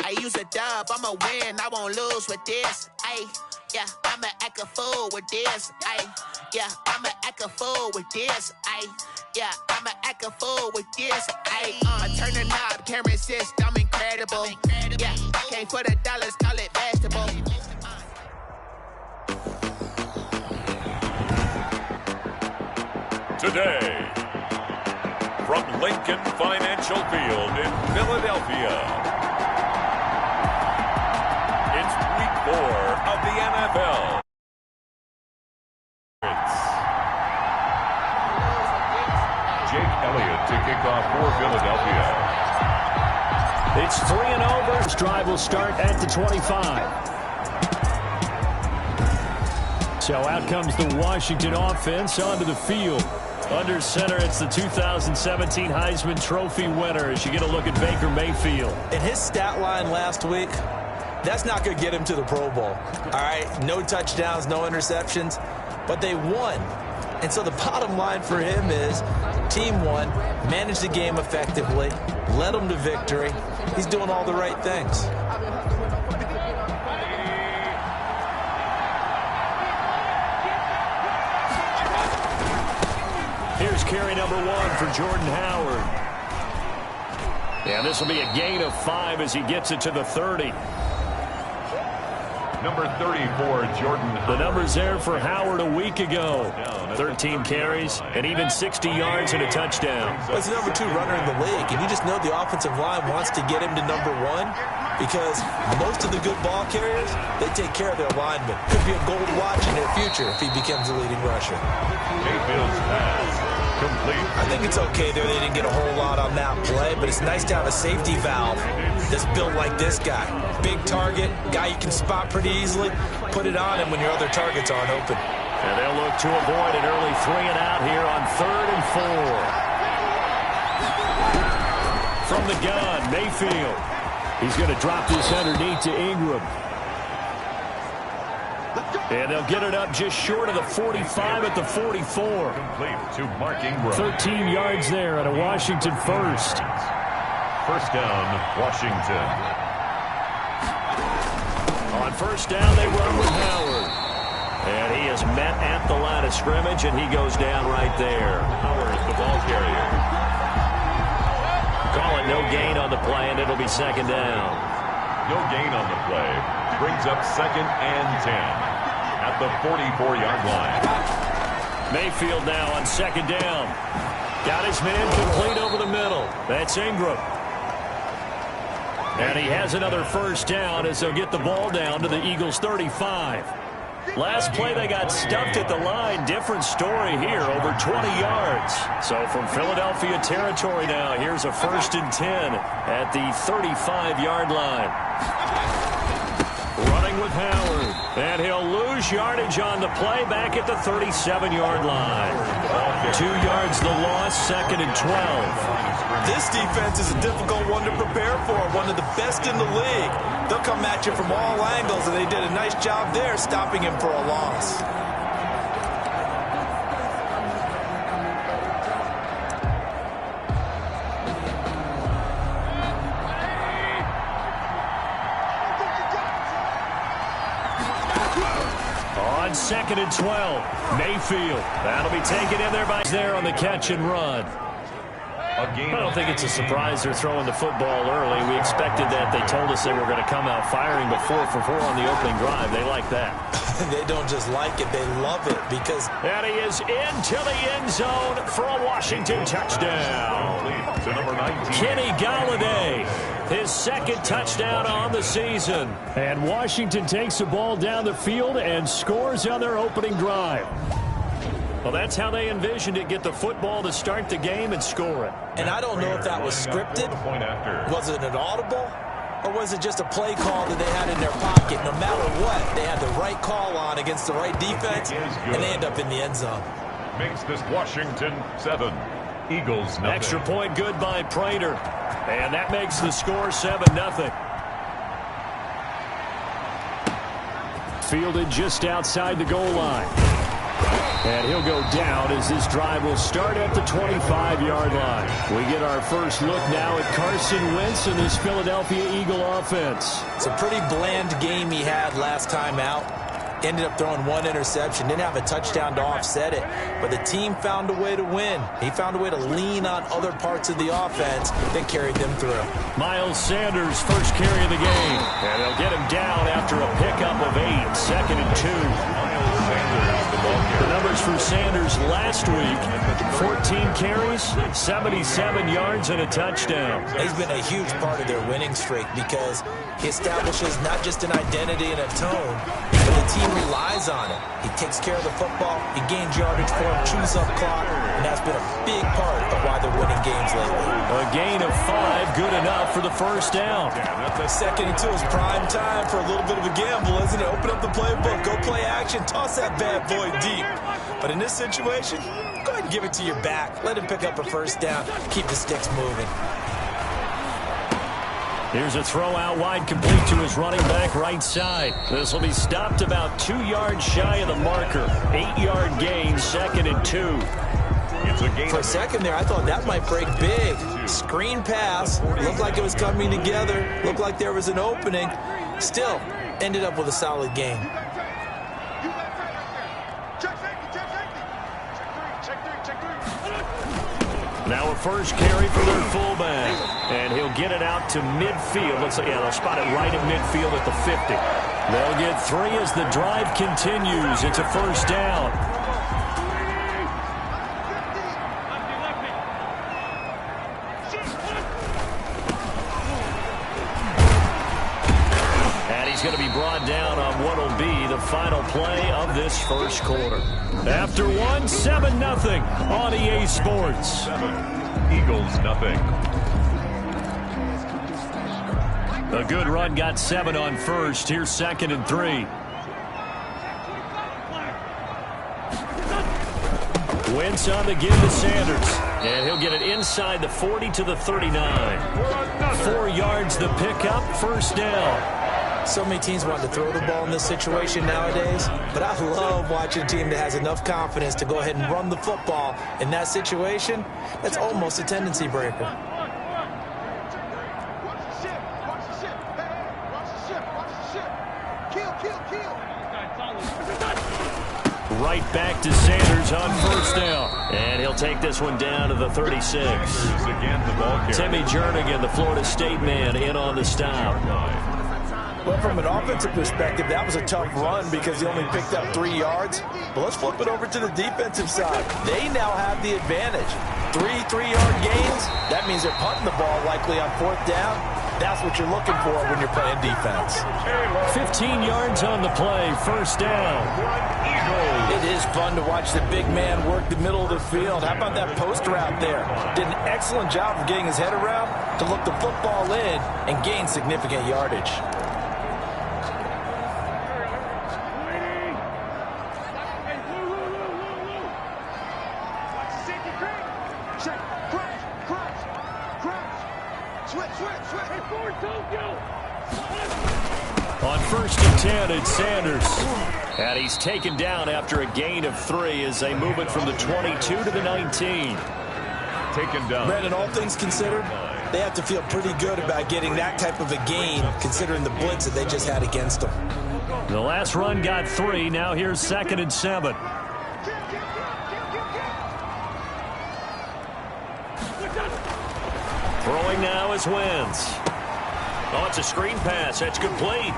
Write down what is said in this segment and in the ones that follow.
I use a dub, I'ma win, I won't lose with this. Yeah, I'ma act a fool with this. Yeah, I'ma act a fool with this. Yeah, I'ma act a fool with this. I turn the knob, can't resist, I'm incredible. Yeah, came for the dollars, call it vegetable. Today, from Lincoln Financial Field in Philadelphia, it's Week 4 of the NFL. Jake Elliott to kick off for Philadelphia. It's 3-0. This drive will start at the 25. So out comes the Washington offense onto the field. Under center, it's the 2017 Heisman Trophy winner as you get a look at Baker Mayfield. And his stat line last week, that's not going to get him to the Pro Bowl. All right, no touchdowns, no interceptions, but they won. And so the bottom line for him is team won, managed the game effectively, led them to victory. He's doing all the right things. Here's carry number 1 for Jordan Howard. And this will be a gain of 5 as he gets it to the 30. Number 34, Jordan Howard. The numbers there for Howard a week ago. 13 carries and even 60 yards and a touchdown. He's the number 2 runner in the league, and you just know the offensive line wants to get him to number 1 because most of the good ball carriers, they take care of their linemen. Could be a gold watch in their future if he becomes a leading rusher. Mayfield's pass complete. I think it's okay there. They didn't get a whole lot on that play, but it's nice to have a safety valve that's built like this guy. Big target, guy you can spot pretty easily. Put it on him when your other targets aren't open. And they'll look to avoid an early 3-and-out here on 3rd and 4. From the gun, Mayfield. He's going to drop this underneath to Ingram. And they'll get it up just short of the 45 at the 44. Complete to Mark Ingram. 13 yards there at a Washington first. First down, Washington. On first down, they run with Howard. And he is met at the line of scrimmage, and he goes down right there. Howard, the ball carrier. Call it no gain on the play, and it'll be second down. No gain on the play. Brings up 2nd and 10. At the 44-yard line. Mayfield now on 2nd down. Got his man complete over the middle. That's Ingram. And he has another first down as they'll get the ball down to the Eagles' 35. Last play they got stuffed at the line. Different story here, over 20 yards. So from Philadelphia territory now, here's a 1st and 10 at the 35-yard line. Running with Howard. And he'll lose yardage on the play back at the 37-yard line. 2 yards the loss, 2nd and 12. This defense is a difficult one to prepare for, one of the best in the league. They'll come at you from all angles, and they did a nice job there stopping him for a loss. On 2nd and 12, Mayfield. That'll be taken in there by there on the catch and run. I don't think it's a surprise they're throwing the football early. We expected that. They told us they were going to come out firing, but 4 for 4 on the opening drive. They like that. They don't just like it, they love it because... And he is into the end zone for a Washington touchdown. To number 19. Kenny Golladay, his 2nd touchdown on the season. And Washington takes the ball down the field and scores on their opening drive. Well, that's how they envisioned it, get the football to start the game and score it. And I don't know if that was scripted. Was it an audible? Or was it just a play call that they had in their pocket? No matter what, they had the right call on against the right defense, and they end up in the end zone. Makes this Washington 7. Eagles nothing. Extra point good by Prater. And that makes the score 7-0. Fielded just outside the goal line. And he'll go down as this drive will start at the 25-yard line. We get our first look now at Carson Wentz and this Philadelphia Eagle offense. It's a pretty bland game he had last time out. Ended up throwing one interception. Didn't have a touchdown to offset it. But the team found a way to win. He found a way to lean on other parts of the offense that carried them through. Miles Sanders, first carry of the game. And they'll get him down after a pickup of 8, 2nd and 2. Miles Sanders, the ball carrier. The numbers for Sanders last week, 14 carries, 77 yards, and a touchdown. He's been a huge part of their winning streak because he establishes not just an identity and a tone, but the team relies on it. He takes care of the football, he gains yardage for him, chews up clock, and that's been a big part of why they're winning games lately. A gain of 5, good enough for the first down. Second and 2 is prime time for a little bit of a gamble, isn't it? Open up the playbook, go play action, toss that bad boy deep. But in this situation, go ahead and give it to your back. Let him pick up a first down, keep the sticks moving. Here's a throw out wide, complete to his running back right side. This will be stopped about 2 yards shy of the marker. 8-yard gain, 2nd and 2. It's a gain. For a second there, I thought that might break big. Screen pass, looked like it was coming together, looked like there was an opening. Still, ended up with a solid gain. Now a first carry for their fullback. And he'll get it out to midfield. Looks like, yeah, they'll spot it right at midfield at the 50. They'll get 3 as the drive continues. It's a first down. And he's going to be brought down on what will be the final play of this first quarter. After 1, 7-0 on EA Sports. 7, Eagles nothing. A good run got 7 on first. Here's 2nd and 3. Wentz on the give to Sanders. And he'll get it inside the 40 to the 39. 4 yards the pickup, first down. So many teams want to throw the ball in this situation nowadays, but I love watching a team that has enough confidence to go ahead and run the football in that situation. That's almost a tendency breaker. Right back to Sanders on first down. And he'll take this one down to the 36. Again, the ball carrier. Timmy Jernigan, the Florida State man, in on the stop. Well, from an offensive perspective, that was a tough run because he only picked up 3 yards. But let's flip it over to the defensive side. They now have the advantage. 3 3-yard gains. That means they're punting the ball likely on 4th down. That's what you're looking for when you're playing defense. 15 yards on the play, first down. It is fun to watch the big man work the middle of the field. How about that post route there? Did an excellent job of getting his head around to look the football in and gain significant yardage. On 1st and 10, it's Sanders. And he's taken down after a gain of 3 as they move it from the 22 to the 19. Taken down. Brandon, all things considered, they have to feel pretty good about getting that type of a gain considering the blitz that they just had against them. The last run got 3. Now here's 2nd and 7. Throwing now is Wentz. Oh, it's a screen pass. That's complete.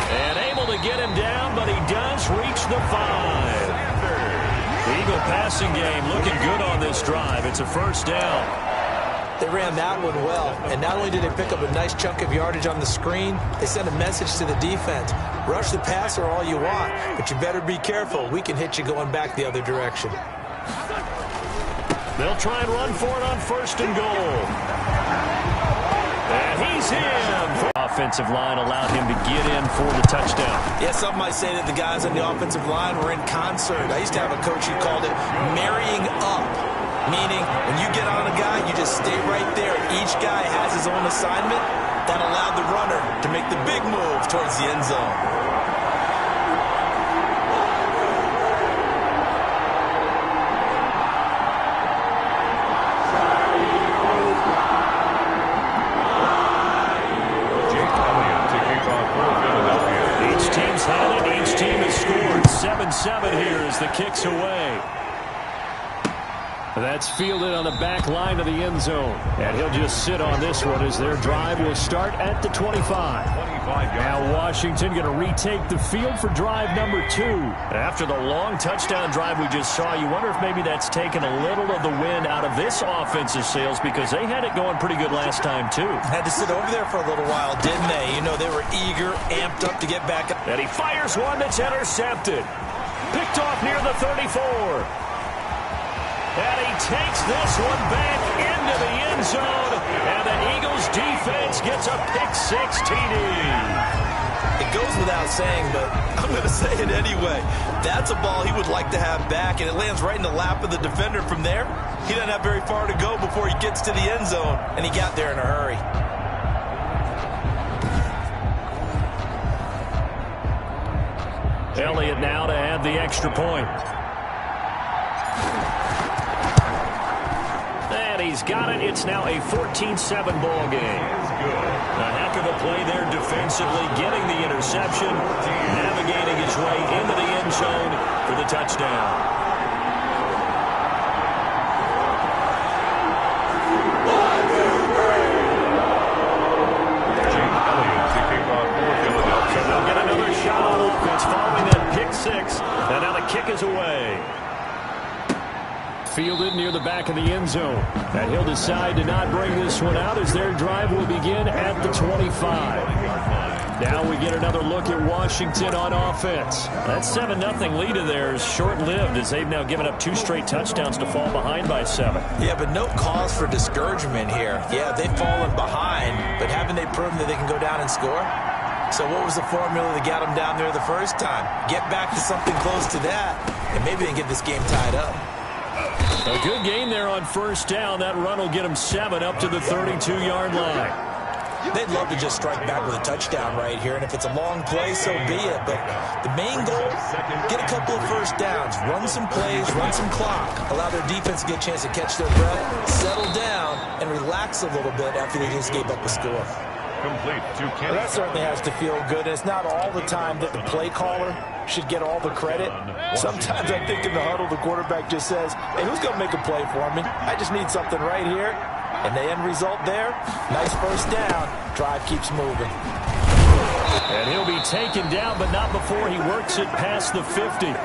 And able to get him down, but he does reach the 5. The Eagle passing game looking good on this drive. It's a first down. They ran that one well, and not only did they pick up a nice chunk of yardage on the screen, they sent a message to the defense. Rush the passer all you want, but you better be careful. We can hit you going back the other direction. They'll try and run for it on 1st and goal. And he's in. Offensive line allowed him to get in for the touchdown. Yeah, some might say that the guys on the offensive line were in concert. I used to have a coach who called it marrying up, meaning when you get on a guy, you just stay right there. Each guy has his own assignment. That allowed the runner to make the big move towards the end zone. as the kick's away. That's fielded on the back line of the end zone. And he'll just sit on this one as their drive will start at the 25. Now Washington going to retake the field for drive number 2. After the long touchdown drive we just saw, you wonder if maybe that's taken a little of the wind out of this offensive sails, because they had it going pretty good last time too. Had to sit over there for a little while, didn't they? You know, they were eager, amped up to get back up. And he fires one that's intercepted. Picked off near the 34. And he takes this one back into the end zone. And the Eagles defense gets a pick-6 TD. It goes without saying, but I'm going to say it anyway. That's a ball he would like to have back, and it lands right in the lap of the defender. From there, he doesn't have very far to go before he gets to the end zone, and he got there in a hurry. Elliott now to add the extra point. And he's got it. It's now a 14-7 ball game. A heck of a play there defensively, getting the interception, navigating his way into the end zone for the touchdown. Following that pick-6, and now the kick is away. Fielded near the back of the end zone. And he'll decide to not bring this one out as their drive will begin at the 25. Now we get another look at Washington on offense. That 7-0 lead of theirs short-lived as they've now given up 2 straight touchdowns to fall behind by 7. Yeah, but no cause for discouragement here. Yeah, they've fallen behind, but haven't they proven that they can go down and score? So what was the formula that got them down there the first time? Get back to something close to that, and maybe they can get this game tied up. A good game there on first down. That run will get them 7 up to the 32-yard line. They'd love to just strike back with a touchdown right here, and if it's a long play, so be it. But the main goal, get a couple of first downs, run some plays, run some clock, allow their defense to get a chance to catch their breath, settle down, and relax a little bit after they just gave up a score. Well, that certainly has to feel good. It's not all the time that the play caller should get all the credit. Sometimes I think in the huddle, the quarterback just says, hey, who's going to make a play for me? I just need something right here. And the end result there, nice first down. Drive keeps moving. And he'll be taken down, but not before he works it past the 50.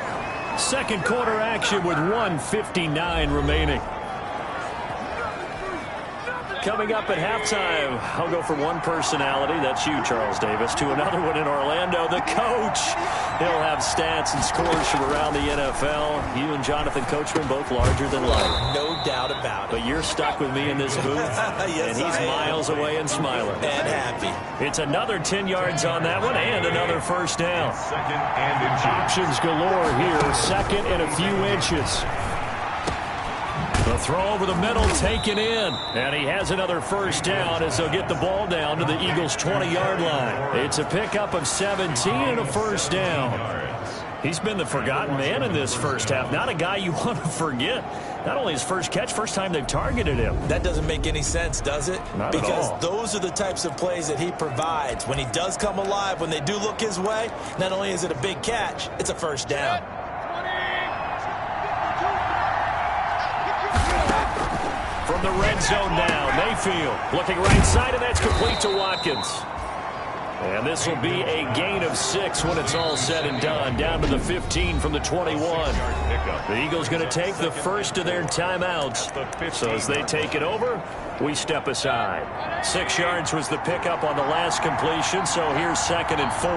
Second quarter action with 1:59 remaining. Coming up at halftime, I'll go from one personality, that's you, Charles Davis, to another one in Orlando, the coach. He'll have stats and scores from around the NFL. You and Jonathan Coachman both larger than life. No doubt about it. But you're stuck with me in this booth, yes, and he's miles away and smiling. And happy. It's another 10 yards on that one and another first down. Options galore here, second and a few inches. The throw over the middle taken in. And he has another first down as they'll get the ball down to the Eagles' 20-yard line. It's a pickup of 17 and a first down. He's been the forgotten man in this first half. Not a guy you want to forget. Not only his first catch, first time they've targeted him. That doesn't make any sense, does it? Not because at all. Those are the types of plays that he provides. When he does come alive, when they do look his way, not only is it a big catch, it's a first down. From the red zone now, Mayfield looking right side, and that's complete to Watkins. And this will be a gain of 6 when it's all said and done, down to the 15 from the 21. The Eagles going to take the first of their timeouts. So as they take it over, we step aside. 6 yards was the pickup on the last completion, so here's 2nd and 4.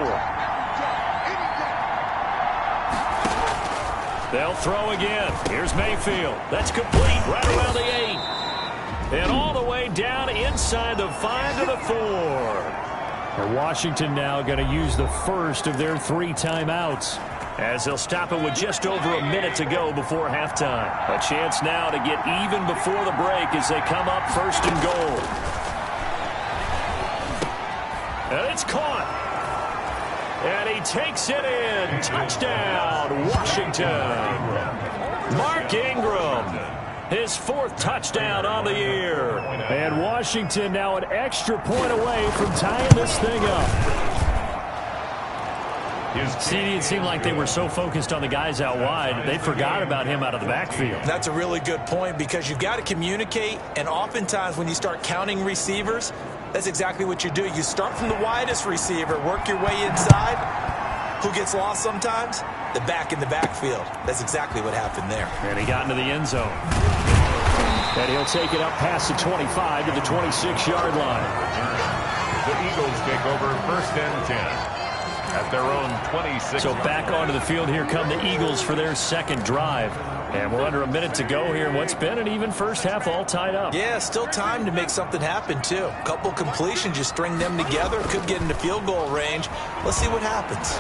They'll throw again. Here's Mayfield. That's complete right around the 8. And all the way down inside the 5 to the 4. And Washington now going to use the first of their 3 timeouts as they'll stop it with just over a minute to go before halftime. A chance now to get even before the break as they come up 1st and goal. And it's caught. And he takes it in. Touchdown, Washington. Mark Ingram. His 4th touchdown on the year. And Washington now an extra point away from tying this thing up. CD, it seemed like they were so focused on the guys out wide, they forgot about him out of the backfield. That's a really good point because you've got to communicate, and oftentimes when you start counting receivers, that's exactly what you do. You start from the widest receiver, work your way inside. Who gets lost sometimes? The back in the backfield. That's exactly what happened there. And he got into the end zone. And he'll take it up past the 25 to the 26-yard line. The Eagles take over 1st and 10 at their own 26. So back onto the field here come the Eagles for their second drive. And we're under a minute to go here in what's been an even first half, all tied up. Yeah, still time to make something happen, too. A couple completions, you string them together, could get into field goal range. Let's see what happens.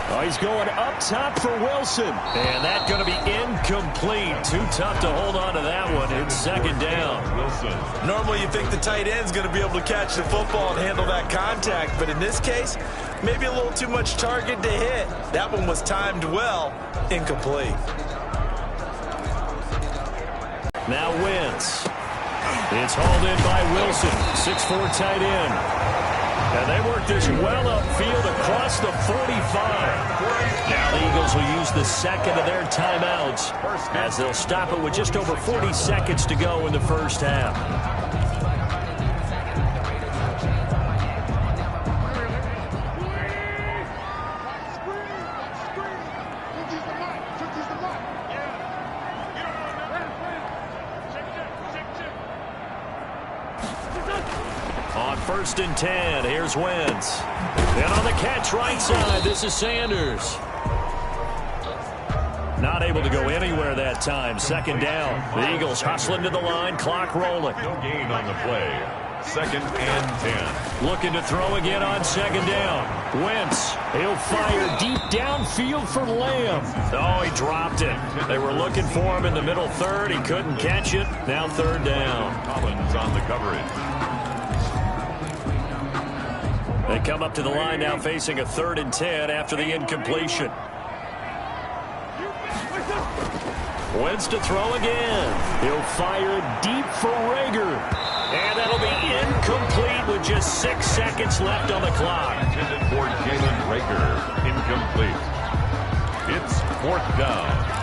Oh, he's going up top for Wilson. And that's going to be incomplete. Too tough to hold on to that one. It's second down. Wilson. Normally you think the tight end's going to be able to catch the football and handle that contact. But in this case, maybe a little too much target to hit. That one was timed well. Incomplete. Now Wentz. It's hauled in by Wilson. 6'4" tight end. And they work this well upfield across the 45. Now the Eagles will use the second of their timeouts as they'll stop it with just over 40 seconds to go in the first half. On 1st and 10, here's Wentz. And on the catch right side, this is Sanders. Not able to go anywhere that time. Second down. The Eagles hustling to the line, clock rolling. No gain on the play. 2nd and 10. Looking to throw again on second down. Wentz, he'll fire deep downfield for Lamb. Oh, he dropped it. They were looking for him in the middle third. He couldn't catch it. Now third down. Collins on the coverage. They come up to the line now facing a 3rd and 10 after the incompletion. Wentz to throw again. He'll fire deep for Rager. And that'll be incomplete with just 6 seconds left on the clock. Intended for Jalen Rager. Incomplete. It's 4th down.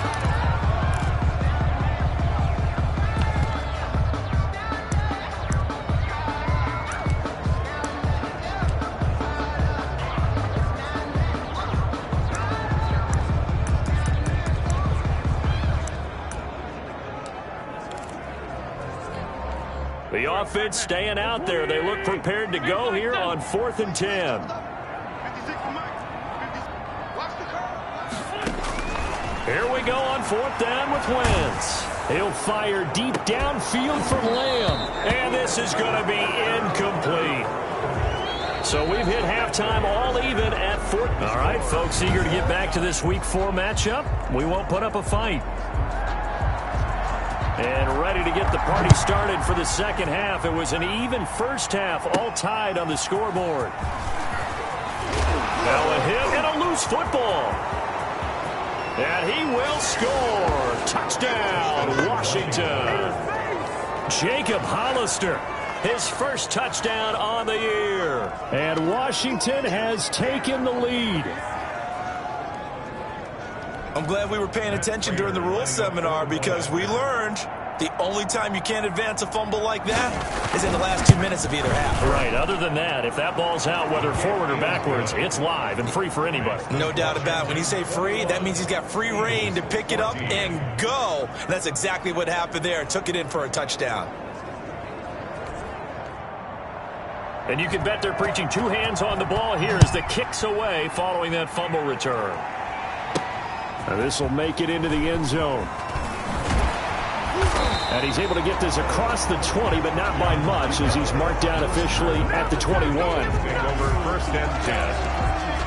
The offense staying out there. They look prepared to go here on 4th and 10. Here we go on 4th down with Wentz. He'll fire deep downfield for Lamb. And this is going to be incomplete. So we've hit halftime all even at 4th. All right, folks, eager to get back to this Week 4 matchup. We won't put up a fight. And ready to get the party started for the second half. It was an even first half, all tied on the scoreboard. Now a hit and a loose football. And he will score. Touchdown, Washington. Jacob Hollister, his first touchdown on the year. And Washington has taken the lead. I'm glad we were paying attention during the rules seminar because we learned the only time you can't advance a fumble like that is in the last 2 minutes of either half. Right. Other than that, if that ball's out, whether forward or backwards, it's live and free for anybody. No doubt about it. When you say free, that means he's got free reign to pick it up and go. And that's exactly what happened there. Took it in for a touchdown. And you can bet they're preaching 2 hands on the ball here as the kick's away following that fumble return. And this will make it into the end zone. And he's able to get this across the 20, but not by much as he's marked down officially at the 21. Take over 1st and 10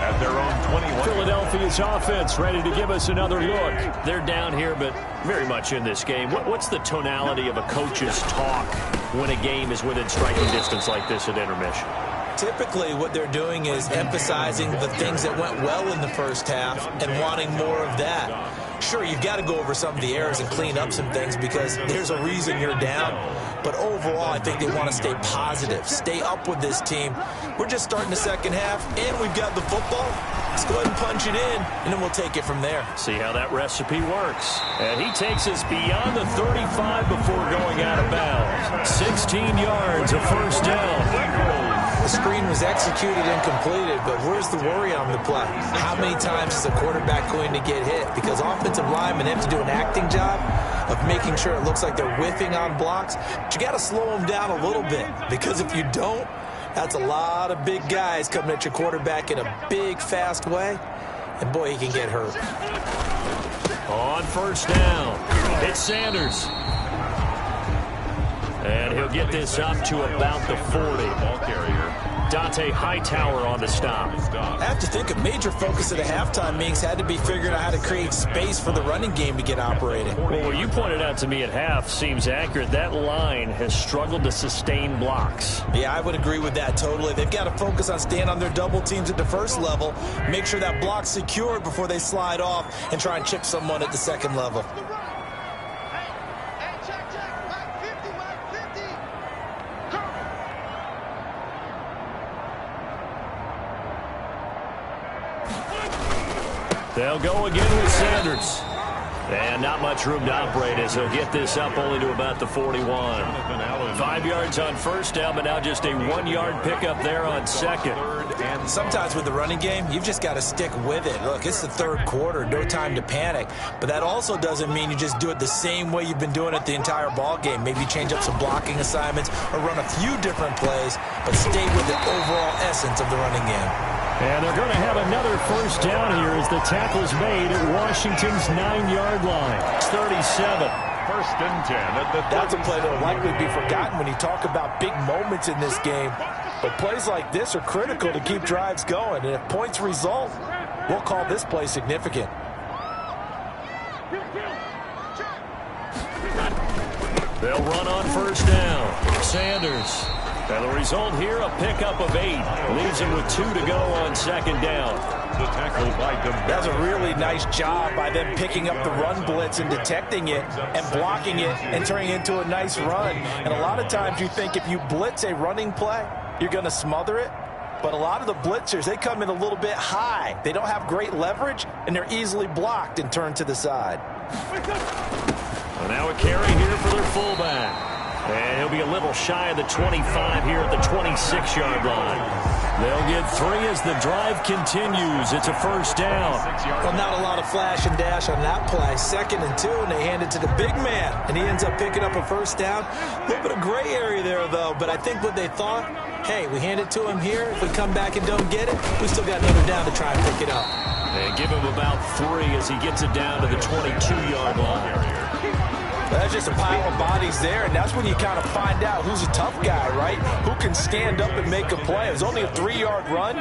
at their own 21. Philadelphia's offense ready to give us another look. They're down here, but very much in this game. What's the tonality of a coach's talk when a game is within striking distance like this at intermission? Typically, what they're doing is emphasizing the things that went well in the first half and wanting more of that. Sure, you've got to go over some of the errors and clean up some things because there's a reason you're down. But overall, I think they want to stay positive, stay up with this team. We're just starting the second half, and we've got the football. blocks, go ahead and punch it in, and then we'll take it from there. See how that recipe works. And he takes us beyond the 35 before going out of bounds. 16 yards, a first down. The screen was executed and completed, but where's the worry on the play? How many times is a quarterback going to get hit? Because offensive linemen have to do an acting job of making sure it looks like they're whiffing on blocks. But you got to slow them down a little bit, because if you don't, that's a lot of big guys coming at your quarterback in a big, fast way, and boy, he can get hurt. On first down, it's Sanders. And he'll get this up to about the 40. Ball carrier. Dante Hightower on the stop. I have to think a major focus of the halftime meetings had to be figuring out how to create space for the running game to get operating. Well, what you pointed out to me at half seems accurate. That line has struggled to sustain blocks. Yeah, I would agree with that totally. They've got to focus on staying on their double teams at the first level, make sure that block's secured before they slide off and try and chip someone at the second level. They'll go again with Sanders. And not much room to operate as he'll get this up only to about the 41. 5 yards on first down, but now just a 1-yard pickup there on second. And sometimes with the running game, you've just got to stick with it. Look, it's the third quarter, no time to panic. But that also doesn't mean you just do it the same way you've been doing it the entire ball game. Maybe change up some blocking assignments or run a few different plays, but stay with the overall essence of the running game. And they're going to have another first down here as the tackle's made at Washington's 9-yard line. It's 37. First and 10. That's a play that will likely be forgotten when you talk about big moments in this game. But plays like this are critical to keep drives going. And if points result, we'll call this play significant. They'll run on first down. Sanders. And the result here, a pickup of 8. Leaves him with 2 to go on second down. The tackle by Dembeck. That's a really nice job by them picking up the run blitz and detecting it and blocking it and turning it into a nice run. And a lot of times you think if you blitz a running play, you're going to smother it. But a lot of the blitzers, they come in a little bit high. They don't have great leverage, and they're easily blocked and turned to the side. And now a carry here for their fullback. And he'll be a little shy of the 25 here at the 26-yard line. They'll get 3 as the drive continues. It's a first down. Well, not a lot of flash and dash on that play. 2nd and 2, and they hand it to the big man. And he ends up picking up a first down. A little bit of gray area there, though. But I think what they thought, hey, we hand it to him here. If we come back and don't get it, we still got another down to try and pick it up. And give him about 3 as he gets it down to the 22-yard line. That's just a pile of bodies there, and that's when you kind of find out who's a tough guy, right? Who can stand up and make a play. It was only a 3-yard run,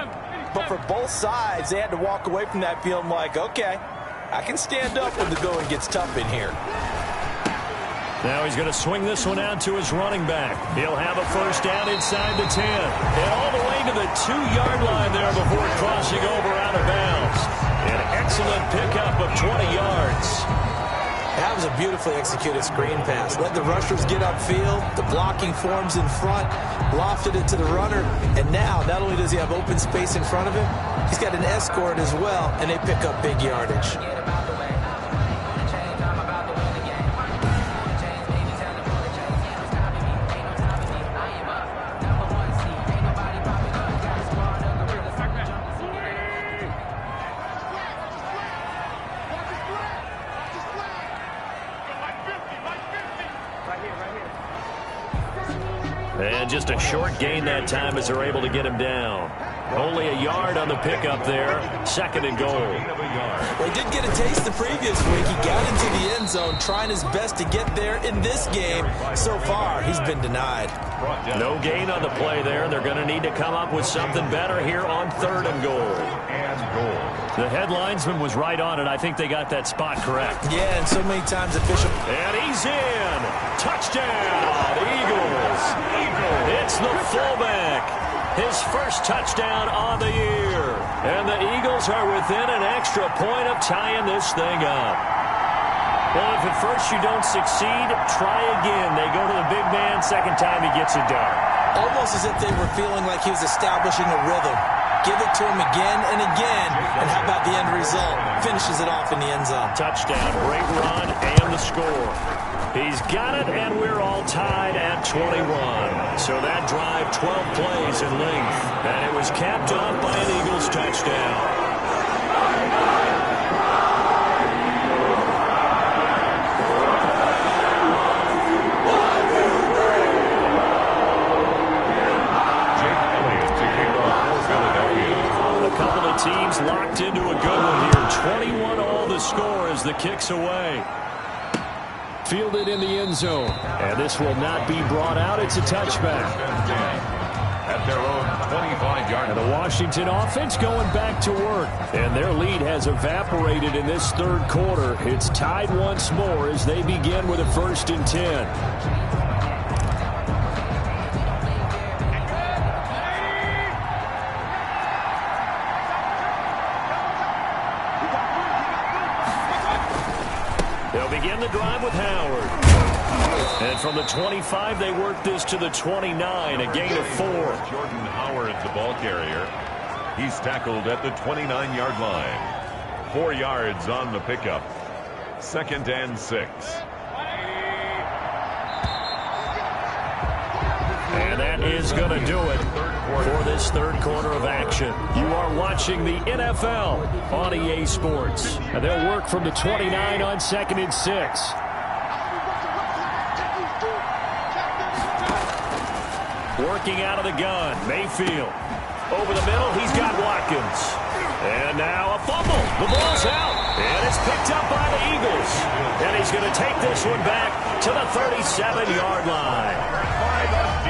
but for both sides, they had to walk away from that feeling like, okay, I can stand up when the going gets tough in here. Now he's going to swing this one out to his running back. He'll have a first down inside the 10. And all the way to the 2-yard line there before crossing over out of bounds. An excellent pickup of 20 yards. That was a beautifully executed screen pass. Let the rushers get upfield. The blocking forms in front. Lofted it to the runner. And now, not only does he have open space in front of him, he's got an escort as well, and they pick up big yardage. And just a short gain that time as they're able to get him down. Only a yard on the pickup there. 2nd and goal. Well, he did get a taste the previous week. He got into the end zone trying his best to get there in this game. So far, he's been denied. No gain on the play there. They're going to need to come up with something better here on 3rd and goal. The head linesman was right on it. I think they got that spot correct. Yeah, and so many times official. And he's in. Touchdown, Eagles. It's the fullback. His first touchdown on the year. And the Eagles are within an extra point of tying this thing up. Well, if at first you don't succeed, try again. They go to the big man. Second time he gets it done. Almost as if they were feeling like he was establishing a rhythm. give it to him again and again. And how about the end result? Finishes it off in the end zone. Touchdown, great run, and the score. He's got it, and we're all tied at 21. So that drive, 12 plays in length. And it was capped off by an Eagles touchdown. Teams locked into a good one here. 21 all the score as the kick's away. Fielded in the end zone. And this will not be brought out. It's a touchback. At their own 25-yard line. And the Washington offense going back to work. And their lead has evaporated in this third quarter. It's tied once more as they begin with a 1st and 10. They'll begin the drive with Howard. And from the 25, they work this to the 29, a gain of 4. Jordan Howard, the ball carrier. He's tackled at the 29-yard line. 4 yards on the pickup. 2nd and 6. And that is going to do it for this third quarter of action. You are watching the NFL on EA Sports. And they'll work from the 29 on 2nd and 6. Working out of the gun, Mayfield. Over the middle, he's got Watkins. And now a fumble. The ball's out. And it's picked up by the Eagles. And he's going to take this one back to the 37-yard line.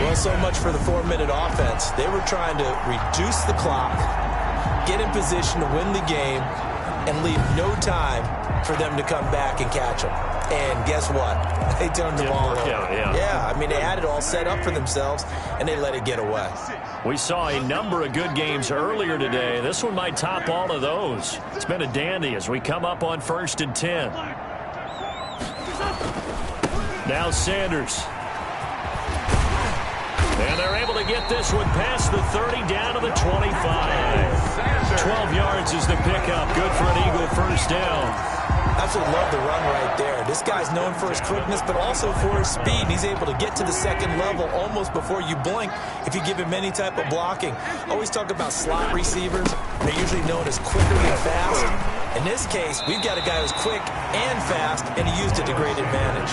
Well, so much for the 4-minute offense. They were trying to reduce the clock, get in position to win the game, and leave no time for them to come back and catch them. And guess what? They turned the ball over. Yeah, I mean, they had it all set up for themselves, and they let it get away. We saw a number of good games earlier today. This one might top all of those. It's been a dandy as we come up on 1st and 10. Now Sanders. And they're able to get this one past the 30 down to the 25. 12 yards is the pickup. Good for an Eagle 1st down. Absolutely love the run right there. This guy's known for his quickness, but also for his speed. And he's able to get to the 2nd level almost before you blink if you give him any type of blocking. Always talk about slot receivers. They're usually known as quicker than fast. In this case, we've got a guy who's quick and fast, and he used it to great advantage.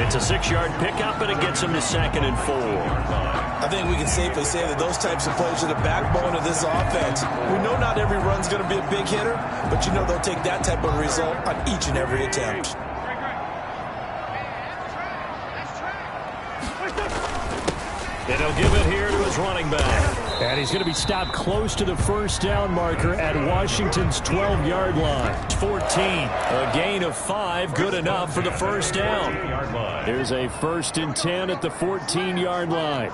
It's a 6-yard pickup, and it gets him to 2nd and 4. I think we can safely say that those types of plays are the backbone of this offense. We know not every run's going to be a big hitter, but you know they'll take that type of result on each and every attempt. And he'll give it here to his running back. And he's going to be stopped close to the 1st down marker at Washington's 12-yard line. 14. A gain of 5, good enough for the 1st down. Here's a 1st and 10 at the 14-yard line.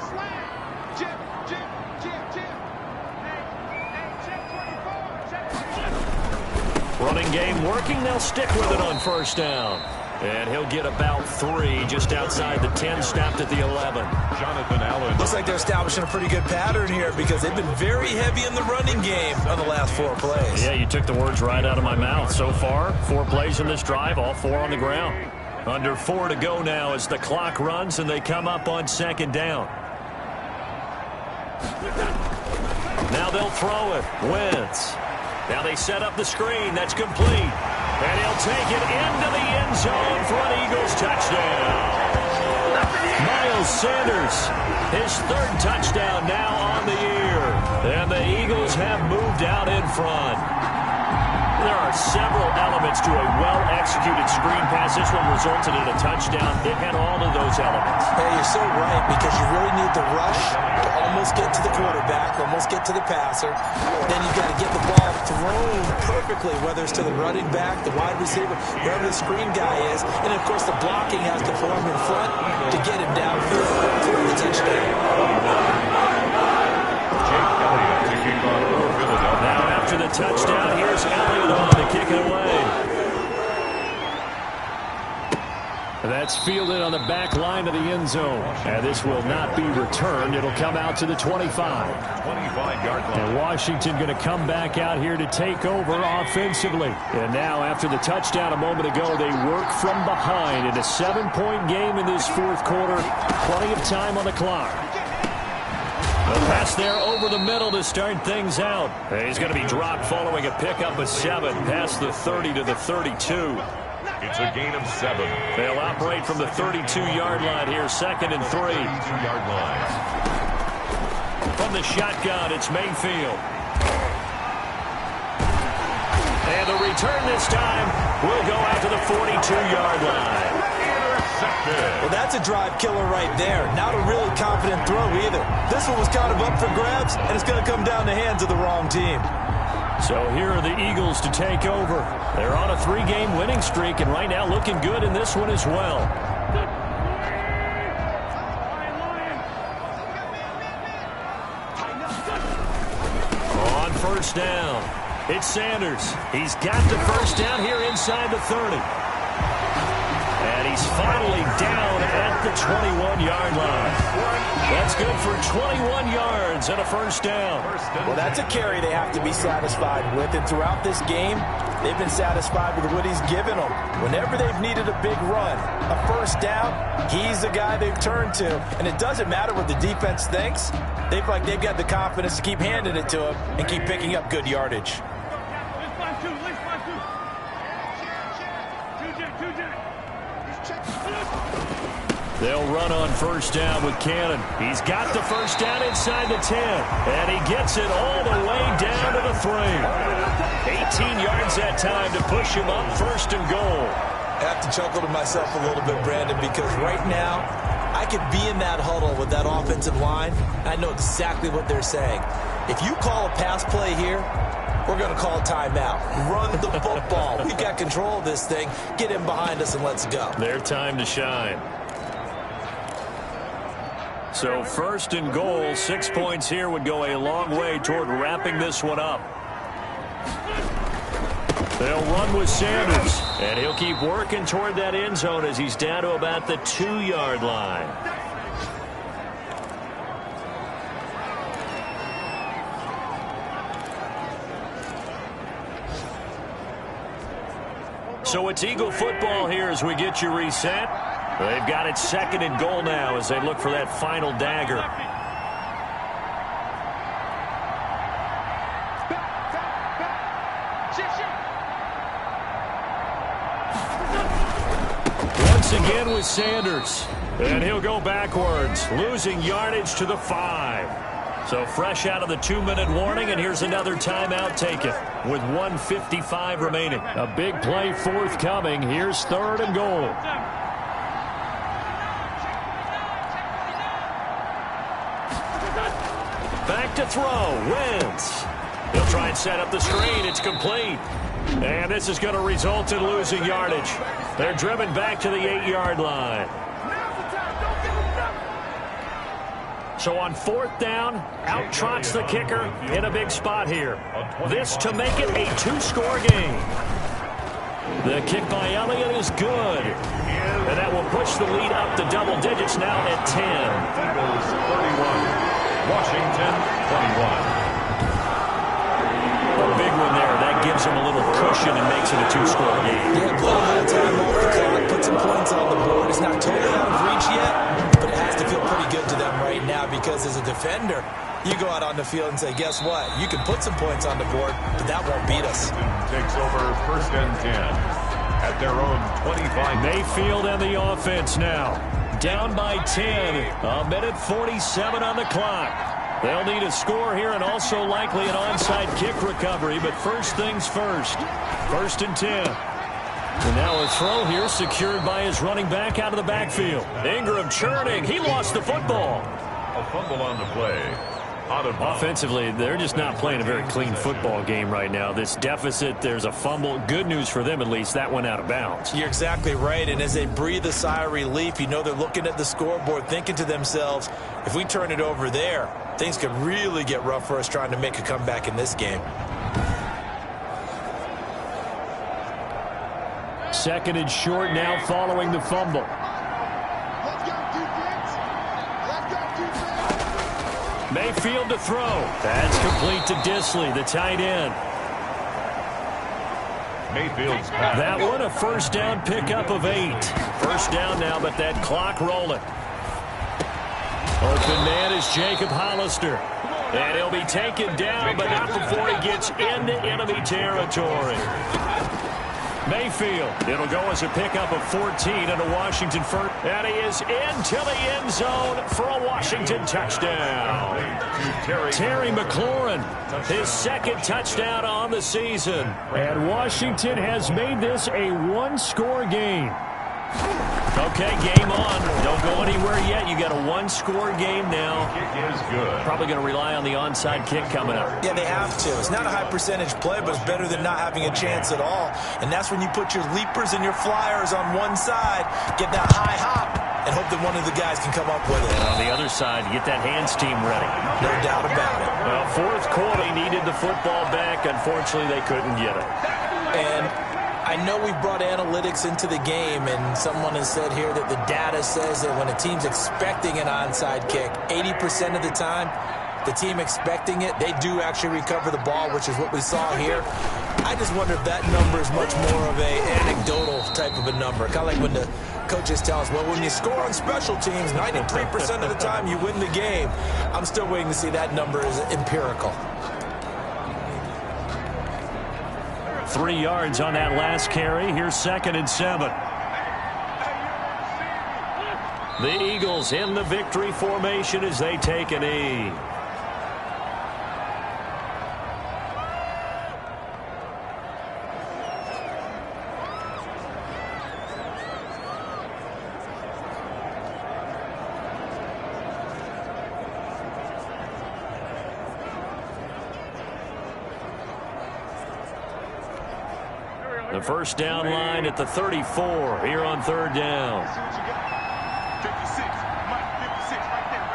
Running game working. They'll stick with it on 1st down. And he'll get about 3 just outside the 10, stopped at the 11. Jonathan Allen. Looks like they're establishing a pretty good pattern here because they've been very heavy in the running game on the last 4 plays. Yeah, you took the words right out of my mouth. So far, 4 plays in this drive, all 4 on the ground. Under 4 to go now as the clock runs and they come up on 2nd down. Now they'll throw it. Wentz. Now they set up the screen. That's complete. And he'll take it into the end zone for an Eagles touchdown. Miles Sanders, his 3rd touchdown now on the year. And the Eagles have moved out in front. There are several elements to a well-executed screen pass. This one resulted in a touchdown. It had all of those elements. Hey, you're so right because you really need the rush to almost get to the quarterback, almost get to the passer. Then you've got to get the ball thrown perfectly, whether it's to the running back, the wide receiver, wherever the screen guy is. And, of course, the blocking has to form in front to get him downfield for the touchdown. Now after the touchdown, here's Elliott on to kick it away. That's fielded on the back line of the end zone. And this will not be returned. It'll come out to the 25. 25-yard line. And Washington going to come back out here to take over offensively. And now after the touchdown a moment ago, they work from behind in a 7-point game in this fourth quarter. Plenty of time on the clock. The pass there over the middle to start things out. He's going to be dropped following a pickup of 7 past the 30 to the 32. It's a gain of 7. They'll operate from the 32-yard line here, 2nd and 3. 32-yard line. From the shotgun, it's Mayfield. And the return this time will go out to the 42-yard line. Intercepted. Well, that's a drive killer right there. Not a really confident throw either. This one was kind of up for grabs, and it's going to come down the hands of the wrong team. So here are the Eagles to take over. They're on a 3-game winning streak, and right now looking good in this one as well. On first down, it's Sanders. He's got the first down here inside the 30. And he's finally down at the 21-yard line. That's good for 21 yards and a first down. Well, that's a carry they have to be satisfied with. And throughout this game, they've been satisfied with what he's given them. Whenever they've needed a big run, a first down, he's the guy they've turned to. And it doesn't matter what the defense thinks. They've got the confidence to keep handing it to him and keep picking up good yardage. They'll run on first down with Cannon. He's got the first down inside the 10. And he gets it all the way down to the 3. 18 yards that time to push him up 1st and goal. I have to chuckle to myself a little bit, Brandon, because right now I could be in that huddle with that offensive line. I know exactly what they're saying. If you call a pass play here, we're going to call a timeout. Run the football. We've got control of this thing. Get him behind us and let's go. Their time to shine. So 1st and goal, 6 points here would go a long way toward wrapping this one up. They'll run with Sanders, and he'll keep working toward that end zone as he's down to about the 2-yard line. So it's Eagle football here as we get you reset. They've got it 2nd and goal now as they look for that final dagger. Once again with Sanders. And he'll go backwards, losing yardage to the 5. So fresh out of the 2-minute warning, and here's another timeout taken with 1:55 remaining. A big play forthcoming. Here's 3rd and goal. Back to throw. Wentz. He'll try and set up the screen. It's complete. And this is going to result in losing yardage. They're driven back to the 8-yard line. So on 4th down, out trots the kicker in a big spot here. This to make it a 2-score game. The kick by Elliott is good. And that will push the lead up to double digits now at 10. Eagles 31. Washington 21. A big one there. That gives them a little cushion and makes it a 2-score game. Yeah, blow a little time off the clock, put some points on the board. It's not totally out of reach yet, but it has to feel pretty good to them right now because as a defender, you go out on the field and say, guess what? You can put some points on the board, but that won't beat us. Takes over 1st and 10 at their own 25. Mayfield and the offense now. Down by 10. A minute 47 on the clock. They'll need a score here and also likely an onside kick recovery, but first things first. 1st and 10. And now a throw here secured by his running back out of the backfield. Ingram churning. He lost the football. A fumble on the play. Out of bounds. Offensively, they're just not playing a very clean football game right now. This deficit, there's a fumble. Good news for them, at least. That went out of bounds. You're exactly right, and as they breathe a sigh of relief, you know they're looking at the scoreboard thinking to themselves, if we turn it over there, things could really get rough for us trying to make a comeback in this game. Second and short now following the fumble. Mayfield to throw. That's complete to Disley, the tight end. Mayfield's pass. That one a first down pickup of 8. First down now, but that clock rolling. Open man is Jacob Hollister. And he'll be taken down, but not before he gets into enemy territory. Mayfield, it'll go as a pickup of 14 and a Washington first. And he is into the end zone for a Washington touchdown. Terry McLaurin, his second touchdown on the season. And Washington has made this a one-score game. Okay, game on. Don't go anywhere yet. You got a one-score game now. Kick is good. Probably going to rely on the onside kick coming up. Yeah, they have to. It's not a high-percentage play, but it's better than not having a chance at all. And that's when you put your leapers and your flyers on one side, get that high hop, and hope that one of the guys can come up with it. And on the other side, get that hands team ready. No doubt about it. Well, fourth quarter, they needed the football back. Unfortunately, they couldn't get it. And I know we brought analytics into the game, and someone has said here that the data says that when a team's expecting an onside kick, 80% of the time, the team expecting it, they do actually recover the ball, which is what we saw here. I just wonder if that number is much more of a anecdotal type of a number. Kind of like when the coaches tell us, well, when you score on special teams, 93% of the time you win the game. I'm still waiting to see that number is empirical. 3 yards on that last carry. Here's 2nd and 7. The Eagles in the victory formation as they take a knee. The first down line at the 34 here on 3rd down. 56, Mike, 56, right there,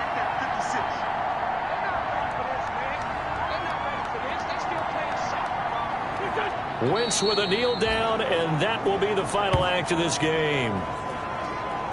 56. Wentz with a kneel down, and that will be the final act of this game.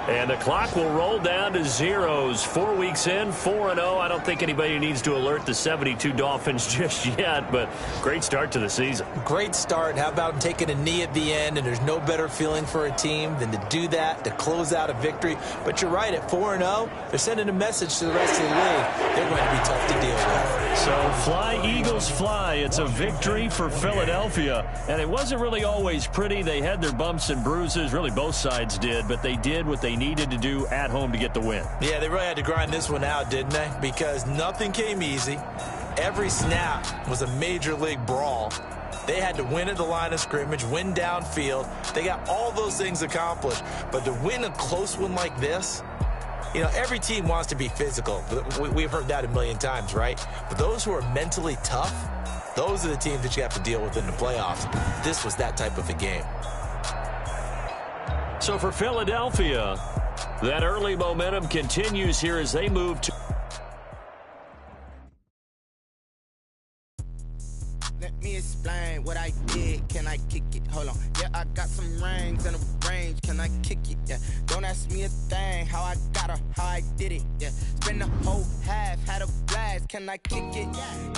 And the clock will roll down to zeros. 4 weeks in, 4-0. I don't think anybody needs to alert the 72 Dolphins just yet, but great start to the season. Great start. How about taking a knee at the end? And there's no better feeling for a team than to do that, to close out a victory. But you're right, at 4-0, they're sending a message to the rest of the league. They're going to be tough to deal with. So fly, Eagles, fly. It's a victory for Philadelphia. And it wasn't really always pretty. They had their bumps and bruises. Really, both sides did. But they did what they needed to do at home to get the win. Yeah, they really had to grind this one out, didn't they? Because nothing came easy. Every snap was a major league brawl. They had to win at the line of scrimmage, win downfield. They got all those things accomplished. But to win a close one like this, you know, every team wants to be physical. We've heard that a million times, right? But those who are mentally tough, those are the teams that you have to deal with in the playoffs. This was that type of a game. So for Philadelphia, that early momentum continues here as they move to... Let me explain what I did. Can I kick it? Hold on. Yeah, I got some rings and a range. Can I kick it? Yeah. Don't ask me a thing. How I got her, how I did it. Yeah. Spend the whole half, had a blast. Can I kick it?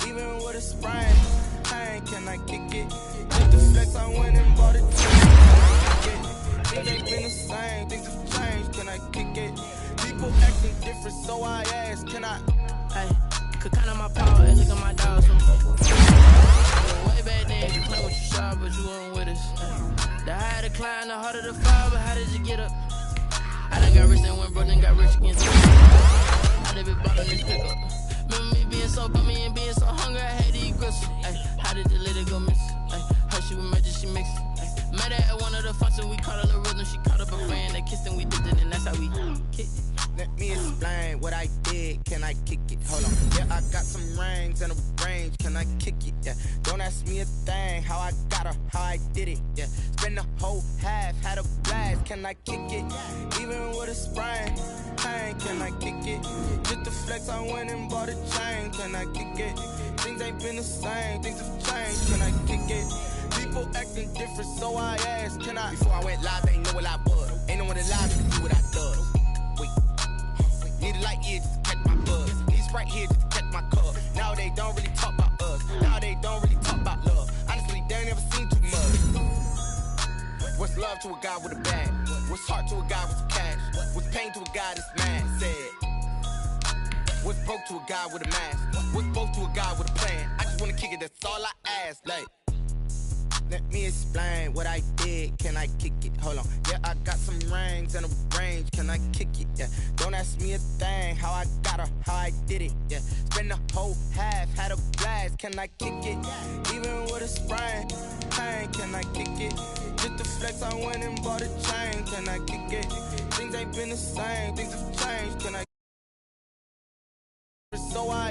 Even with a sprain. Hey, can I kick it? With the flex, I went and bought it. Things ain't been the same. Things have changed. Can I kick it? People acting different, so I ask. Can I? Hey, could count on my power and look at my dogs. Way back then, you play with your shot, but you weren't with us. The higher the climb, the harder the fall, but how did you get up? I done got rich and went broke, then got rich again. I done been ballin' this pickup. Remember me being so bummy and being so hungry, I had to eat gristle. How did the lady go miss? Her she was magic, she mixed. Met her at one of the functions, we caught her the rhythm. She caught up a friend, they kissed and we dipped it, and that's how we kicked it. Let me explain what I did. Can I kick it? Hold on. Yeah, I got some rings and a range. Can I kick it? Yeah. Don't ask me a thing. How I got her, how I did it. Yeah. Spend the whole half, had a blast. Can I kick it? Even with a sprain. Hey, can I kick it? Just the flex, I went and bought a chain. Can I kick it? Things ain't been the same. Things have changed. Can I kick it? People acting different, so I asked, can I? Before I went live, they ain't know what I was. Ain't no one alive to do what I does. Wait, need a light year just to catch my buzz. Need Sprite here just to catch my cup. Now they don't really talk about us. Now they don't really talk about love. Honestly, they ain't never seen too much. What's love to a guy with a bag? What's heart to a guy with some cash? What's pain to a guy that's mad? Said. What's broke to a guy with a mask? What's both to a guy with a plan? I just wanna kick it, that's all I ask. Like, let me explain what I did. Can I kick it? Hold on. Yeah, I got some rings and a range. Can I kick it? Yeah. Don't ask me a thing. How I got her, how I did it. Yeah. Spend the whole half, had a blast. Can I kick it? Even with a sprain. Pain, can I kick it? Just the flex, I went and bought a chain. Can I kick it? Things ain't been the same. Things have changed. Can I? So I